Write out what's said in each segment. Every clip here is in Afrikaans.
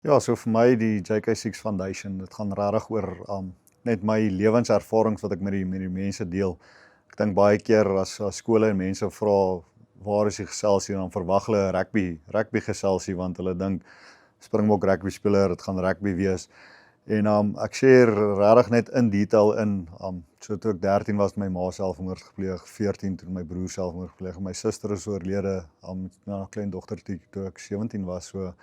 Ja, so vir my die JK6 Foundation, dit gaan regtig oor net my lewenservarings wat ek met die mense deel. Ek dink baie keer as skole en mense vra waar is die geselsie, dan verwag hulle rugby geselsie want hulle dink Springbok rugby speler, dit gaan rugby wees. En ek share regtig net in detail so toe ek 13 was my ma selfmoord gepleeg, 14 toe my broer selfmoord gepleeg en my suster is oorlede met 'n klein dogter toe ek 17 was. So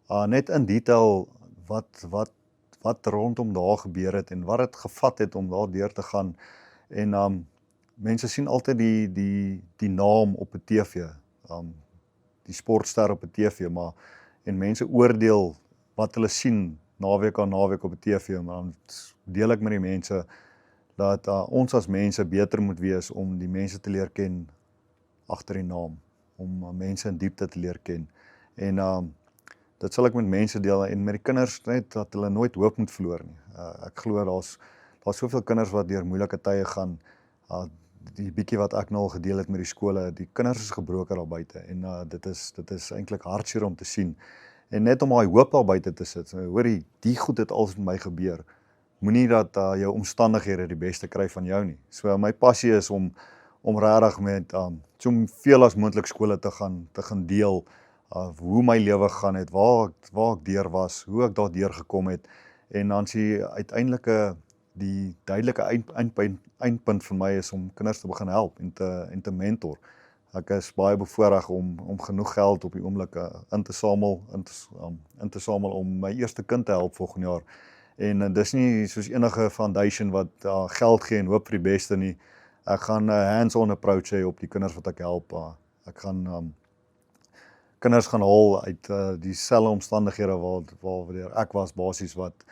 net in detail wat rondom daar gebeur het en wat dit gevat het om daar deur te gaan. En mense sien altyd die naam op 'n TV, die sportster op 'n TV, maar en mense oordeel wat hulle sien naweek aan naweek op 'n TV, maar dan deel ek met die mense dat ons as mense beter moet wees om die mense te leer ken agter die naam, om mense in diepte te leer ken. En dit sal ek met mense deel en met die kinders net dat hulle nooit hoop moet verloor nie. Ek glo daar's soveel kinders wat deur moeilike tye gaan. Die bietjie wat ek nou al gedeel het met die skole, die kinders is gebroken daar buite en dit is eintlik hartseer om te sien. En net om daai hoop daar buite te sit. So, hoorie, die goed het alles met my gebeur. Moenie dat jou omstandighede die beste kry van jou nie. So my passie is om regtig met so veel as moontlik skole te gaan deel hoe my lewe gegaan het, waar ek deur was, hoe ek daar deur gekom het, en dan die uiteindelike, die duidelike eindpunt vir my is om kinders te begin help en te mentor. Ek is baie bevoorreg om genoeg geld op die oomblik in te samel om my eerste kind te help volgende jaar. En dis nie soos enige foundation wat geld gee en hoop vir die beste nie. Ek gaan hands-on approach hê op die kinders wat ek help. Ek gaan kinders gaan haal uit dieselfde omstandighede waar ek was basies wat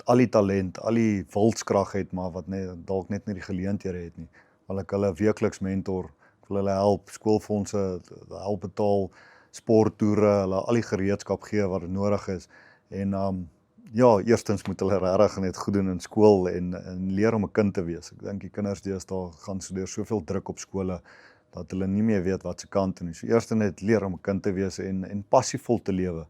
al die talent, al die wilskrag het, maar wat dalk net nie die geleenthede het nie. Wil ek hulle weekliks mentor, ek wil hulle help, skoolfondse, help betaal, sporttoere, hulle al die gereedskap gee wat nodig is. En ja, eerstens moet hulle regtig net goed doen in skool en leer om 'n kind te wees. Ek dink die kinders deesdae gaan deur soveel druk op skole dat hulle nie meer weet wat se kant nie. So eers net leer om 'n kind te wees en passievol te lewe.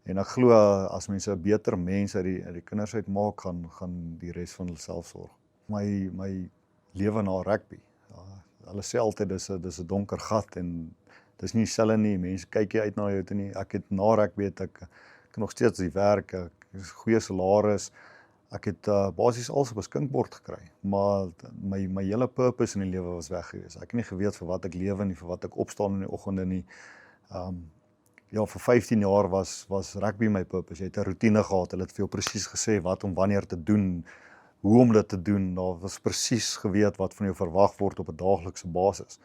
En ek glo as mense 'n beter mens uit die kinders uitmaak, gaan die res van hulle self sorg. My lewe na rugby. Hulle sê altyd dis 'n donker gat en dis nie dieselfde nie. Mense kyk jy uit na jou toe nie. Ek het na rugby ek nog steeds die werk, ek is goeie salaris. Ek het basies alles op 'n skinkbord gekry, maar my hele purpose in die lewe was weg gewees. Ek het nie geweet vir wat ek lewe nie, vir wat ek opstaan in die oggende nie. Ja, vir 15 jaar was rugby my purpose. Jy het 'n roetine gehad. Hulle het vir jou presies gesê wat om wanneer te doen, hoe om dit te doen. Daar was presies geweet wat van jou verwag word op 'n daaglikse basis.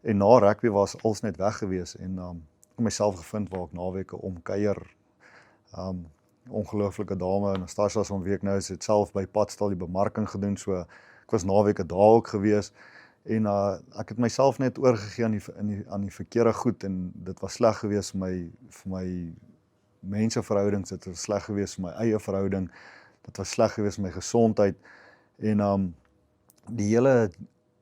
En na rugby was alles net weg gewees en ek myself gevind waar ek naweke omkuier. Ongelooflike dame, Anastasia se week nou is dit self by Padstal die bemarking gedoen, so ek was naweke daar ook gewees en ek het myself net oorgegee aan die verkeerde goed en dit was sleg gewees vir my menseverhoudings, dit was sleg gewees vir my eie verhouding, dit was sleg gewees vir my gesondheid en die hele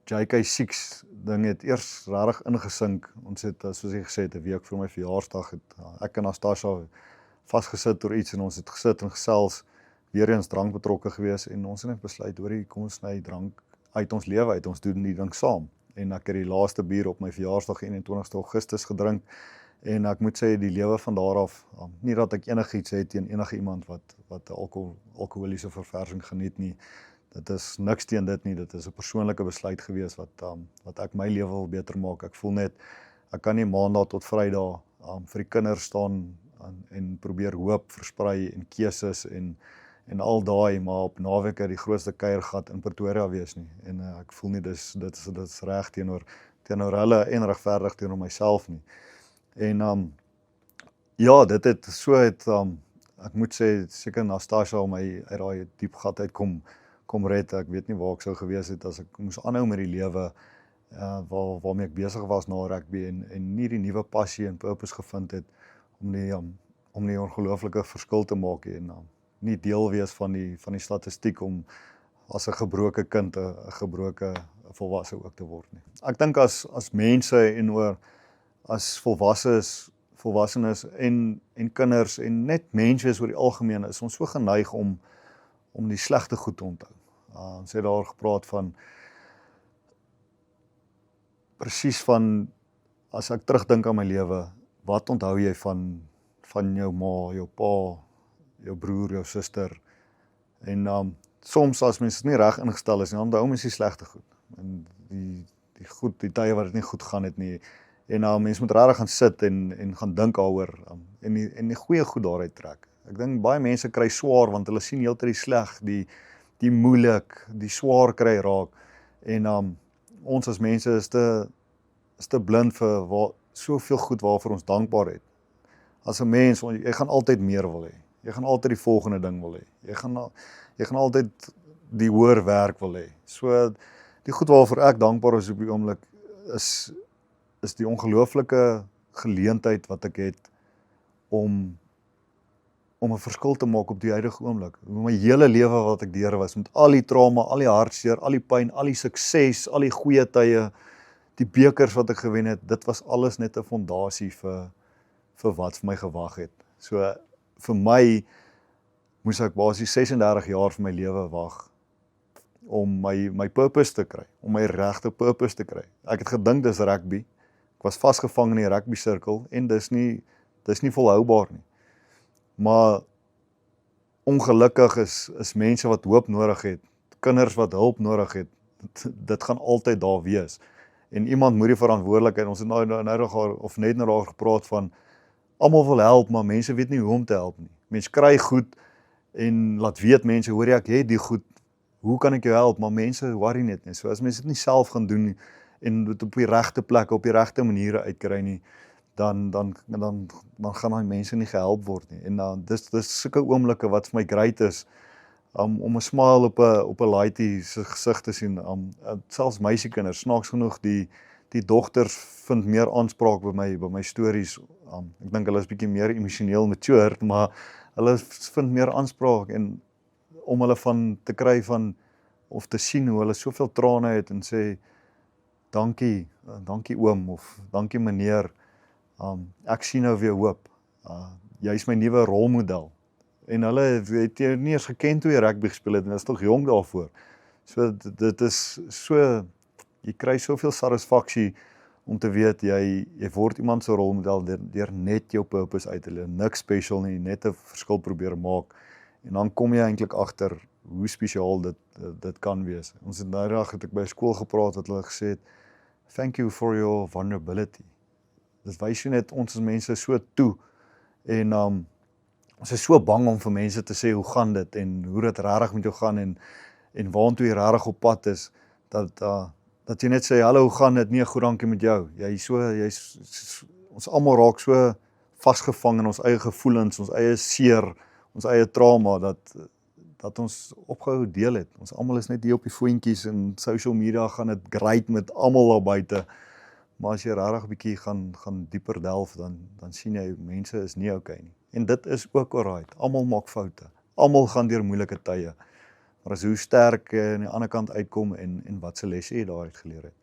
JK6 ding het eers regtig ingesink. Ons het, soos ek gesê het, 'n week voor my verjaarsdag het ek en Anastasia vasgesit oor iets en ons het gesit en gesels, weer eens drank betrokke gewees en ons het net besluit, hoorie, kom ons sny drank uit ons lewe uit, ons doen die ding saam. En ek het die laaste bier op my verjaarsdag 21 Augustus gedrink en ek moet sê die lewe van daar af, nie dat ek enigiets het teen enige iemand wat alkoholiese verversing geniet nie. Dit is niks teen dit nie, dit is 'n persoonlike besluit gewees wat ek my lewe wil beter maak. Ek voel net, ek kan nie maandag tot Vrydag vir die kinders staan en probeer hoop versprei en keuses en al daai, maar op naweke die grootste kuiergat in Pretoria wees nie. En ek voel nie dit is reg teenoor hulle en regverdig teenoor myself nie. En ja, dit het ek moet sê seker Anastasia om my uit daai diep gat uit kom red. Ek weet nie waar ek sou gewees het as ek moes aanhou met die lewe waarmee ek besig was na rugby en nie die nuwe passie en purpose gevind het om die ongelooflike verskil te maak en nie deel wees van die statistiek om as 'n gebroke kind 'n gebroke volwasse ook te word nie. Ek dink as mense en as volwasses volwassenes en kinders en net mense oor die algemeen is ons so geneig om die slegte goed te onthou. Ons het daar gepraat van presies van as ek terugdink aan my lewe, wat onthou jy van jou ma, jou pa, jou broer, jou suster? En soms as mens nie reg ingestel is, dan onthou mens die slegte goed. En die tye wat dit nie goed gaan het nie. En mens moet regtig gaan sit en gaan dink daaroor en die goeie goed daaruit trek. Ek dink baie mense kry swaar want hulle sien heeltyd die sleg, die moeilik, die swaar kry raak. En ons as mense is te blind vir soveel goed waarvoor ons dankbaar het. As 'n mens, jy gaan altyd meer wil hê. Jy gaan altyd die volgende ding wil hê. Jy gaan altyd die hoër werk wil hê. So die goed waarvoor ek dankbaar is op die oomblik is die ongelooflike geleentheid wat ek het om 'n verskil te maak op die huidige oomblik. My hele lewe wat ek deur was, met al die trauma, al die hartseer, al die pyn, al die sukses, al die goeie tye, die bekers wat ek gewen het, dit was alles net 'n fondasie vir wat vir my gewag het. So vir my moes ek basies 36 jaar vir my lewe wag om my purpose te kry, om my regte purpose te kry. Ek het gedink dis rugby. Ek was vasgevang in die rugby sirkel en dis nie volhoubaar nie. Maar ongelukkig is mense wat hoop nodig het, kinders wat hulp nodig het, dit gaan altyd daar wees. En iemand moet die verantwoordelikheid, ons het net nou daar gepraat van, almal wil help, maar mense weet nie hoe om te help nie. Mense kry goed en laat weet mense, hoor jy, ek het die goed, hoe kan ek jou help, maar mense worry net nie. So as mense dit nie self gaan doen nie, en dit op die regte plekke, op die regte maniere uitkry nie, dan gaan daai mense nie gehelp word nie. En dis sulke oomblikke wat vir my great is, om 'n smile op 'n laaitie se gesig te sien. Selfs meisiekinders, snaaks genoeg, die dogters vind meer aanspraak by my stories. Ek dink hulle is bietjie meer emosioneel matured, maar hulle vind meer aanspraak en om hulle van te kry van of te sien hoe hulle soveel trane het en sê dankie oom of dankie meneer. Ek sien nou weer hoop. Jy is my nuwe rolmodel. En hulle het nie eens geken toe jy rugby gespeel het en is nog jong daarvoor. So dit is so, jy kry soveel satisfaksie om te weet jy word iemand se rolmodel deur net jou purpose uit te leef, niks special nie, net 'n verskil probeer maak. En dan kom jy eintlik agter hoe spesiaal dit kan wees. Ons het nou dag het ek by 'n skool gepraat wat hulle gesê het, thank you for your vulnerability. Dit wys jy net ons as mense so toe en ons is so bang om vir mense te sê hoe gaan dit en hoe dit regtig met jou gaan en waantoe jy regtig op pad is, dat jy net sê hallo, hoe gaan dit? Nee, goed, dankie met jou. Ons almal raak so vasgevang in ons eie gevoelens, ons eie seer, ons eie trauma dat ons opgehou deel het. Ons almal is net hier op die voetjies en social media gaan dit great met almal daar buite. Maar as jy regtig 'n bietjie gaan dieper delf, dan sien jy mense is nie okay nie. En dit is ook alright. Almal maak foute. Almal gaan deur moeilike tye. Maar as hoe sterk aan die ander kant uitkom en wat se lesse jy daaruit geleer het.